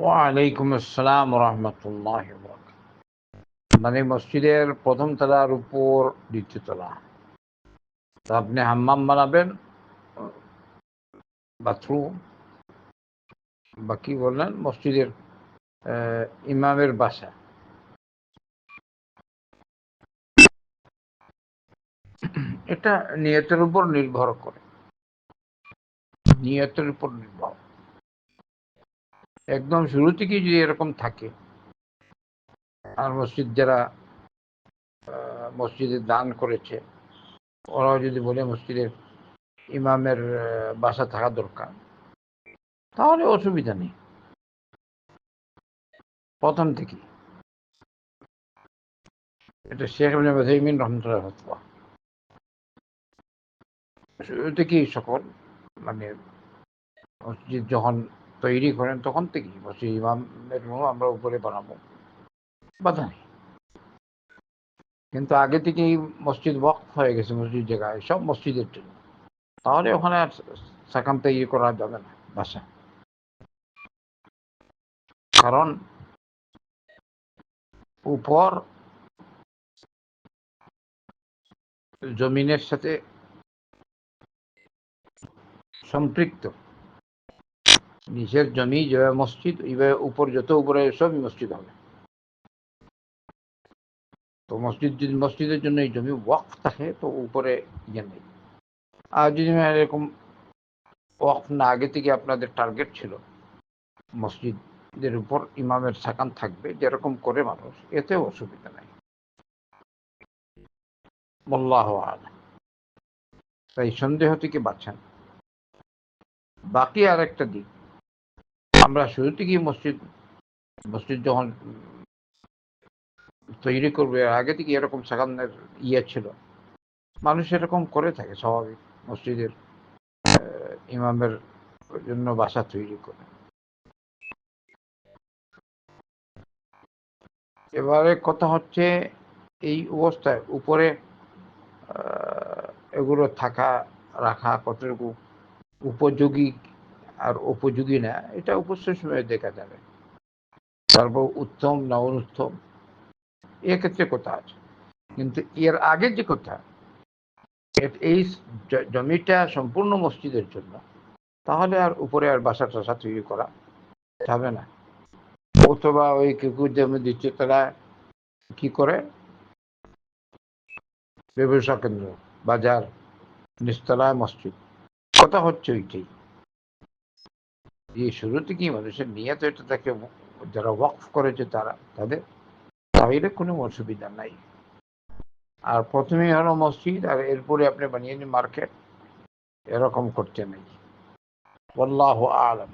ওয়ালাইকুম আসসালাম রহমতুল্লাহ। মানে মসজিদের প্রথম তলার উপর দ্বিতীয় তলা, তো আপনি হাম্মাম বানাবেন, বাথরুম বা কি বললেন, মসজিদের ইমামের বাসা, এটা নিয়তের উপর নির্ভর করে। নিয়তের উপর নির্ভর, একদম শুরু থেকেই যদি এরকম থাকে, আর মসজিদ যারা মসজিদে দান করেছে ওরাও যদি বলে মসজিদের ইমামের বাসা থাকা দরকার, তাহলে অসুবিধা নেই প্রথম থেকেই। এটা শেখ ইবনে উথাইমিন রহমতুল্লাহ ফতোয়া। শুরু থেকেই সকল মানে মসজিদ যখন তৈরি করেন তখন থেকেই মসজিদ ইমামের রুম আমরা উপরে বানাবো, বাধা নেই। কিন্তু আগে থেকেই মসজিদ ওয়াকফ হয়ে গেছে মসজিদ জায়গায়, সব মসজিদের জন্য, তাহলে ওখানে আর সাকাম তৈরি করা যাবে না বাসা। কারণ উপর জমিনের সাথে সম্পৃক্ত, নিচের জমি যেভাবে মসজিদ, এইভাবে উপর যত উপরে সবই মসজিদ হবে। তো মসজিদ যদি মসজিদের জন্য এই জমি ওয়াকফ থাকে তো উপরে ইয়ে নেই। আর যদি এরকম ওয়াকফ না, আগে থেকে আপনাদের টার্গেট ছিল মসজিদের উপর ইমামের সাকান থাকবে, যেরকম করে মানুষ, এতে অসুবিধা নাই। আল্লাহু আ'লাম। তাই সন্দেহ থেকে বাঁচেন। বাকি আর একটা দিক, আমরা শুরু থেকেই মসজিদ যখন তৈরি করবে আগে থেকে এরকম সাকানের ইয়ে ছিল, মানুষ এরকম করে থাকে স্বাভাবিক, মসজিদের ইমামের জন্য বাসা তৈরি করে। এবারে কথা হচ্ছে এই অবস্থায় উপরে এগুলো থাকা রাখা কতটুকু উপযোগী আর উপযোগী না, এটা অবশ্যই সময় দেখা যাবে। তারপর উত্তম না অনুত্তম, এক্ষেত্রে কথা আছে। কিন্তু এর আগে যে কথা, এই জমিটা সম্পূর্ণ মসজিদের জন্য, তাহলে আর উপরে আর বাসা টাসা তৈরি করা যাবে না। অথবা ওই কেউ জমি দিচ্ছে, তারা কি করে ব্যবসা কেন্দ্র, বাজার, নিচতলায় মসজিদ, কথা হচ্ছে ওইটাই। এই শুরু থেকেই মানুষের নিয়ত এটা তাকে, যারা ওয়াকফ করেছে তাদের, তাহলে কোনো অসুবিধা নাই। আর প্রথমেই হলো মসজিদ, আর এরপরে আপনি বানিয়ে নিন মার্কেট, এরকম করতে নেই। আল্লাহু আ'লাম।